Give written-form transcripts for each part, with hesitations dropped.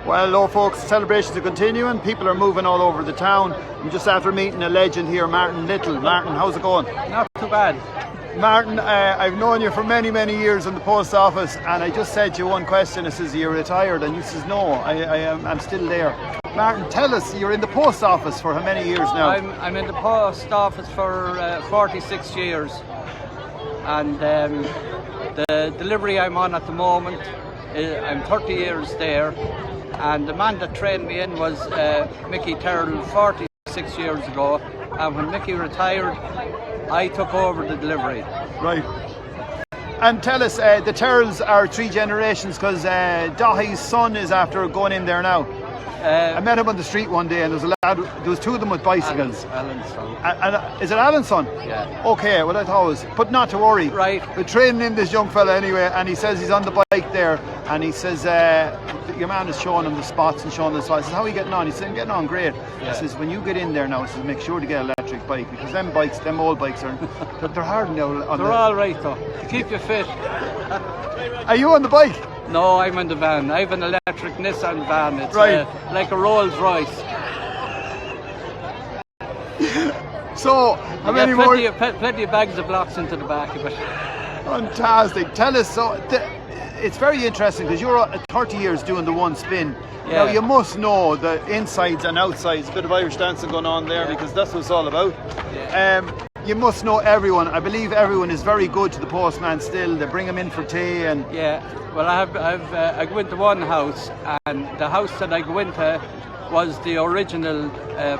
Well, hello folks, celebrations are continuing. People are moving all over the town. I'm just after meeting a legend here, Martin Little. Martin, how's it going? Not too bad. Martin, I've known you for many, many years in the post office, and I just said to you one question. I says, are you retired? And you says, no, I'm still there. Martin, tell us, you're in the post office for how many years now? I'm in the post office for 46 years. And the delivery I'm on at the moment, I'm 30 years there. And the man that trained me in was Mickey Terrell 46 years ago. And when Mickey retired, I took over the delivery. Right. And tell us, the Terrells are 3 generations, because Dahi's son is after going in there now. I met him on the street one day, and there was 2 of them with bicycles. Alan's son. And is it Alan's son? Yeah. Okay, well I thought it was, but not to worry. Right. We're training in this young fella anyway, and he says he's on the bike there, and he says your man is showing him the spots and showing the spots. I says, how are you getting on? He said, I'm getting on great. Yeah. He says, when you get in there now, he says, make sure to get an electric bike, because them old bikes are they're hard now. They're all right though, to keep you fit. Are you on the bike? No, I'm in the van. I have an electric Nissan van. It's right. Like a Rolls Royce. So, how many more? Plenty of bags of blocks into the back of it. Fantastic. Tell us, so it's very interesting, because you're 30 years doing the one spin. Yeah. Now you must know the insides and outsides, a bit of Irish dancing going on there, because that's what it's all about. Yeah. You must know everyone. I believe everyone is very good to the postman still. They bring him in for tea and... Yeah, well I go into one house, and the house that I go into was the original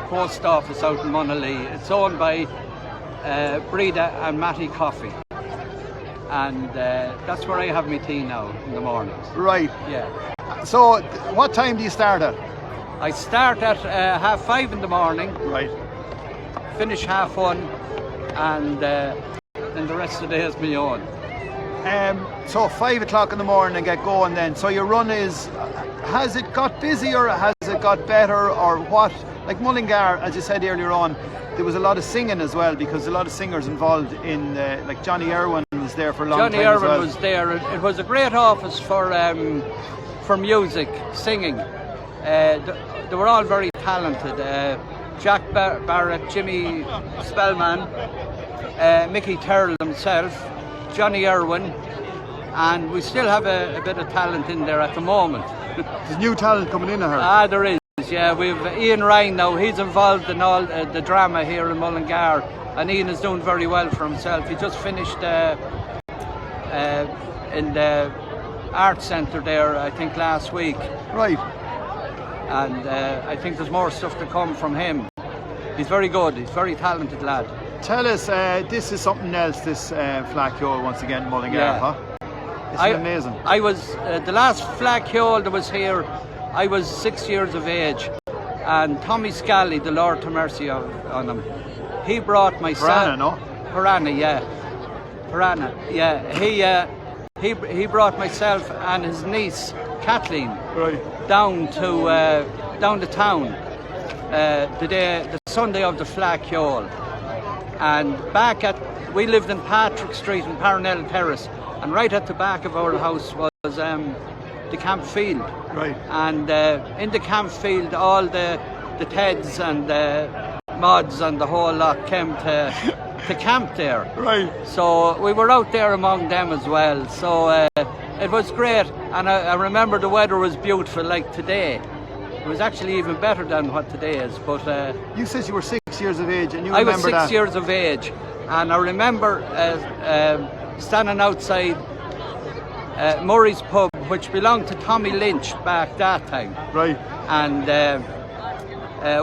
post office out in Monaghan. It's owned by Breda and Matty Coffee. And that's where I have my tea now in the mornings. Right. Yeah. So what time do you start at? I start at 5:30 in the morning. Right. Finish 1:30. And then the rest of the day is my own. So 5 o'clock in the morning and get going then. So your run is, has it got busy or has it got better or what? Like Mullingar, as you said earlier on, there was a lot of singing as well, because a lot of singers involved in, like Johnny Irwin was there for a long time as well. Johnny Irwin was there. It was a great office for music, singing. They were all very talented. Jack Barrett, Jimmy Spellman, Mickey Terrell himself, Johnny Irwin, and we still have a bit of talent in there at the moment. There's new talent coming in, I heard. There is, yeah. We've Ian Ryan now, he's involved in all the drama here in Mullingar, and Ian is doing very well for himself. He just finished in the Arts Centre there, I think, last week. Right. And I think there's more stuff to come from him. He's very good, he's a very talented lad. Tell us, this is something else, this Fleadh Cheoil once again, Mullingar, yeah. huh? It's amazing. I was, the last Fleadh Cheoil that was here, I was 6 years of age, and Tommy Scally, the Lord have mercy on him, he brought myself... Piranha, no? Piranha, yeah. He brought myself and his niece, Kathleen, right, down to town the Sunday of the Fleadh Cheoil, and we lived in Patrick Street in Parnell Terrace, and right at the back of our house was the camp field, right, and in the camp field all the Teds and the Mods and the whole lot came to camp there. Right. So we were out there among them as well. So it was great, and I remember the weather was beautiful like today. It was actually even better than what today is. But you said you were 6 years of age, and you I remember was 6 years of age, and I remember standing outside Murray's pub, which belonged to Tommy Lynch back that time. Right. And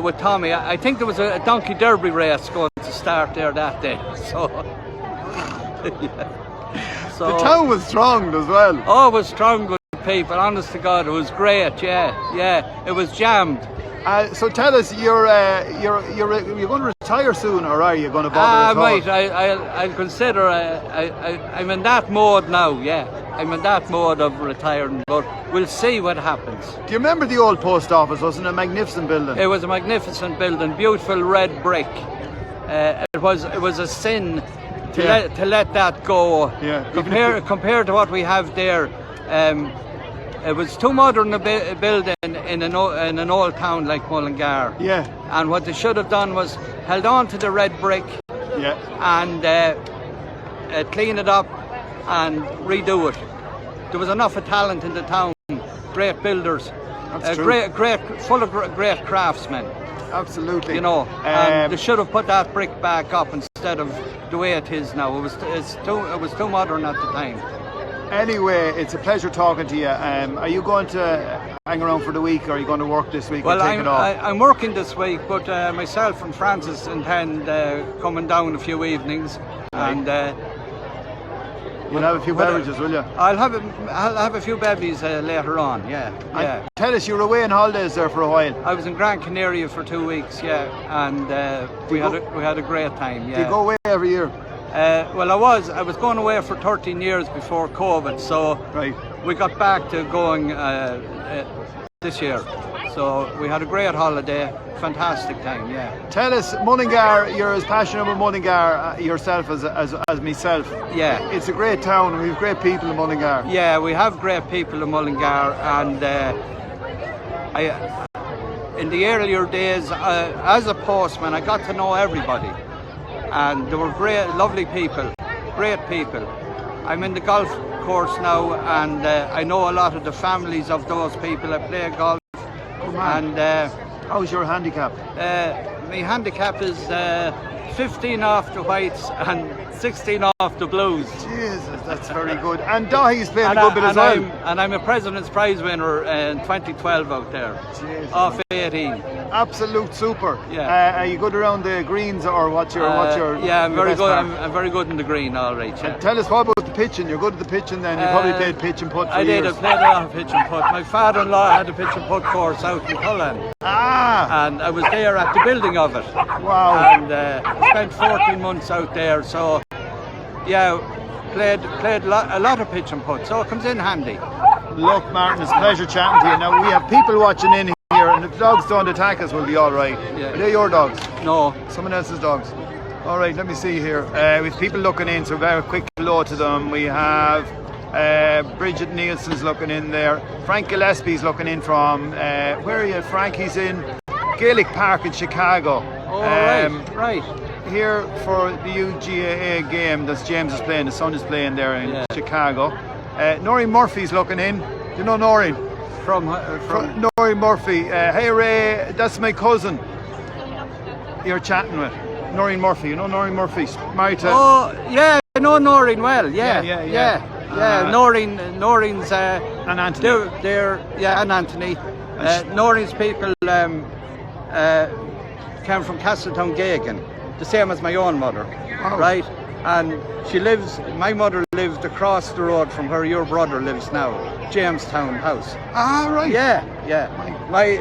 with Tommy, I think there was a donkey derby race going to start there that day. So, yeah. So the town was strong as well. Oh, it was strong with people. Honest to God, it was great. Yeah, it was jammed. So tell us, you're going to retire soon, or are you going to bother at all? I'll consider. I'm in that mode now. Yeah, I'm in that mode of retiring, but we'll see what happens. Do you remember the old post office? Wasn't it a magnificent building? It was a magnificent building, beautiful red brick. It was a sin to let that go. Yeah. Compared to what we have there. it was too modern a building in an old town like Mullingar. Yeah. And what they should have done was held on to the red brick. Yeah. And clean it up and redo it. There was enough of talent in the town, great builders, full of great craftsmen. Absolutely. You know, and they should have put that brick back up instead of the way it is now. It was too modern at the time. Anyway, it's a pleasure talking to you. Are you going to hang around for the week, or are you going to work this week? Well, or take it off? I'm working this week, but myself and Francis intend coming down a few evenings, and you'll have a few beverages, will you? I'll have a few babies later on. Yeah. And tell us, you were away on holidays there for a while. I was in Gran Canaria for 2 weeks, and we had a great time. Yeah. Do you go away every year? Well, I was going away for 13 years before COVID, so we got back to going this year. So we had a great holiday, fantastic time, yeah. Tell us, Mullingar, you're as passionate about Mullingar yourself as myself. Yeah. It's a great town, and we have great people in Mullingar. Yeah, we have great people in Mullingar, and in the earlier days, as a postman, I got to know everybody. And they were great, lovely people, great people. I'm in the golf course now, and I know a lot of the families of those people. I play golf. And how's your handicap? My handicap is 15 off the whites and 16 off the blues. Jesus, that's very good. And Dahi's playing a good bit as well. And I'm a President's Prize winner in 2012 out there. Jesus. Off 18. Absolute super. Yeah. Are you good around the greens, or what's your Yeah, I'm very good. Part? I'm very good in the green, all right. Yeah. Tell us, what about the pitching? You're good at the pitching then. You probably played pitch and putt for years. I played a lot of pitch and putt. My father-in-law had a pitch and putt course out in Cullen. Ah! And I was there at the building of it. Wow. And spent 14 months out there. So, yeah, played a lot of pitch and putt. So it comes in handy. Look, Martin, it's a pleasure chatting to you. Now, we have people watching in here, and if the dogs don't attack us, we'll be all right. Yeah. Are they your dogs? No. Someone else's dogs. All right, let me see here. We have people looking in, so very quick hello to them. We have Bridget Nielsen's looking in there. Frank Gillespie's looking in from, where are you, Frank? He's in Gaelic Park in Chicago. Oh, right. Here for the UGAA game that James is playing, the son is playing there in Chicago. Noreen Murphy's looking in. Do you know Noreen? From Noreen Murphy. Hey Ray, that's my cousin you're chatting with. Noreen Murphy. You know Noreen Murphy? Married to... Oh, yeah, I know Noreen well. Yeah. Noreen's... and Anthony. And Anthony. Noreen's people came from Castletown Gagan, the same as my own mother, right? And my mother lived across the road from where your brother lives now, Jamestown House. Ah, right. Yeah. My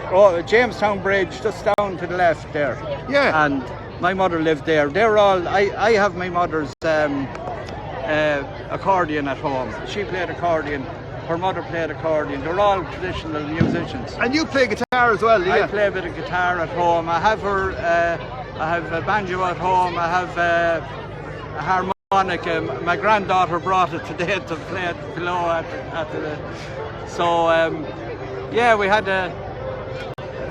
Jamestown Bridge, just down to the left there. Yeah. And my mother lived there. They're all, I have my mother's accordion at home. She played accordion. Her mother played accordion. They're all traditional musicians. And you play guitar as well, do you? I play a bit of guitar at home. I have a banjo at home. I have a harmonica. My granddaughter brought it today to play it below at the. So we had a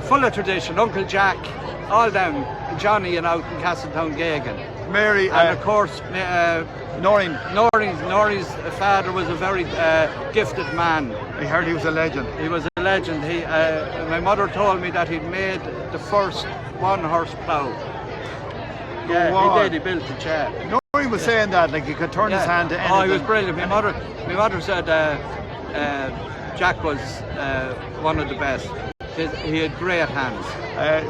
full of tradition. Uncle Jack, all them, Johnny and out in Castletown Gagan. Mary, and of course Noreen's father was a very gifted man. I heard he was a legend. He was a legend. My mother told me that he'd made the first one-horse plough. Yeah, he did. He built the chair. Noreen was saying that, like he could turn his hand to anything. Oh, he was brilliant. My mother said Jack was one of the best. He had great hands.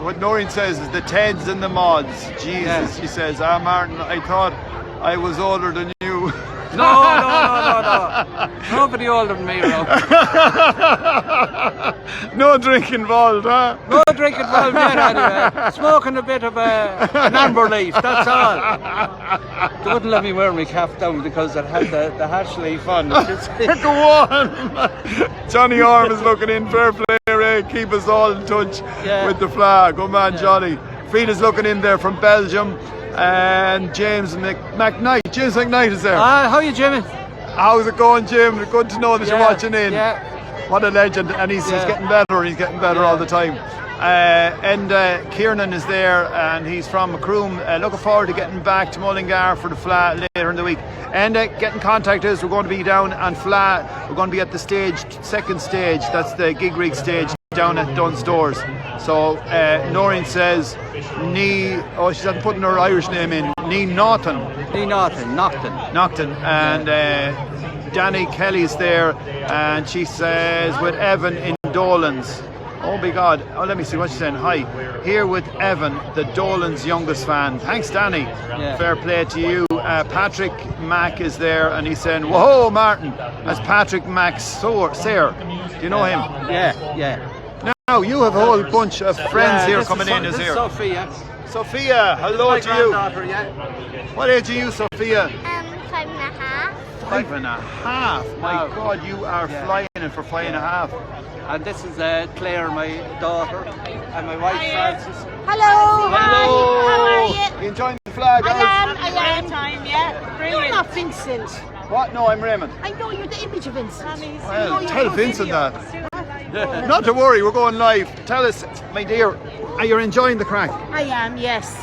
What Noreen says is the Teds and the Mods. Jesus, she says, Martin, I thought I was older than you. No. Nobody older than me, Rob. No drink involved, huh? No drink involved yet, anyway. Smoking a bit of an amber leaf, that's all. They wouldn't let me wear my cap down because it had the hash leaf on. Go on! Johnny Orm is looking in, fair play, Ray. Keep us all in touch with the flag. Good man, Johnny. Frida's looking in there from Belgium. And James McKnight. James McKnight is there. How are you, Jimmy? How's it going, Jim? Good to know that you're watching in. Yeah. What a legend, and he's getting better. He's getting better all the time. And Kieran is there, and he's from Macroom. Looking forward to getting back to Mullingar for the Fleadh later in the week. And get in contact with us. We're going to be down on Fleadh. We're going to be at the second stage. That's the gig rig stage down at Dunn's Doors. So Noreen says, she hasn't put her Irish name in. Naughton. And Danny Kelly's there, and she says with Evan in Dolan's. Oh my God. Oh, let me see what she's saying. Hi. Here with Evan, the Dolan's youngest fan. Thanks, Danny. Yeah. Fair play to you. Patrick Mack is there, and he's saying, whoa, Martin. That's Patrick Mack Sayre. Do you know him? Yeah. Now, you have a whole bunch of friends here coming in. Is here? Sophia, hello to you. What age are you, Sophia? 5.5. 5.5. My God, you are flying in for 5.5. And this is Claire, my daughter, and my wife Frances. Hello. How are you? You enjoying the flag? I am. Brilliant. You're not Vincent. What? No, I'm Raymond. I know you're the image of Vincent. Well, tell Vincent that. Not to worry, we're going live. Tell us, my dear, are you enjoying the crack? I am, yes.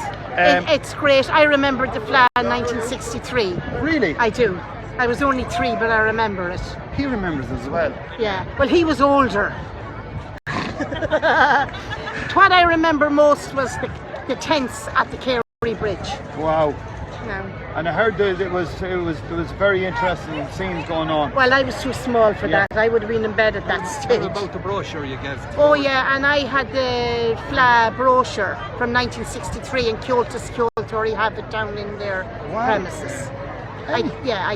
It's great. I remember the Fleadh in 1963. Really? I do. I was only 3, but I remember it. He remembers it as well. Yeah. Well, he was older. What I remember most was the tents at the Kerry Bridge. Wow. No. And I heard that there was very interesting scenes going on. Well, I was too small for that. I would have been in bed at that stage. What about the brochure you gave? Oh yeah, and I had the Fleadh brochure from 1963 in Kyoto's Kyoto. You have it down in their premises. I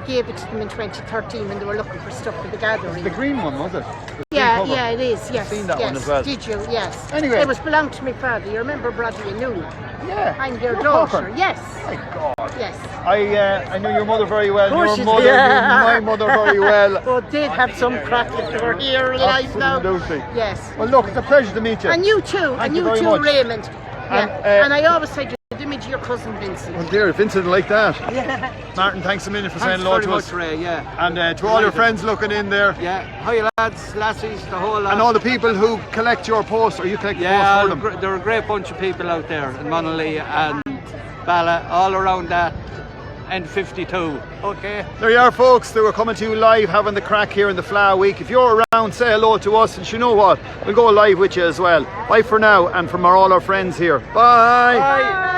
gave it to them in 2013 when they were looking for stuff for the gathering. The green one, was it? Yeah, it is. Yes. I've seen that one as well. Did you? Yes. Anyway, it was belonged to my father. You remember Bradley and Newell? Yeah. I'm their daughter. Yes. My God. Yes. I know your mother very well. Your mother, my mother very well. Oh, did have some crack if they were here alive now. Absolutely. Yes. Well, look, it's a pleasure to meet you. And you too. Thank you very much. Raymond. Yeah. And I always say the image of your cousin Vincent. Oh dear, Vincent like that. Yeah. Martin, thanks a million for saying hello to us. Ray, And to all your friends looking in there. Yeah. Hi lads, lassies, the whole lot. And all the people who collect your posts, or you collect the posts for them. There are a great bunch of people out there in Monaghan and Bala, all around that N52. Okay. There you are, folks. They were coming to you live, having the crack here in the Fleadh week. If you're around, say hello to us, and you know what? We'll go live with you as well. Bye for now, and from all our friends here. Bye. Bye.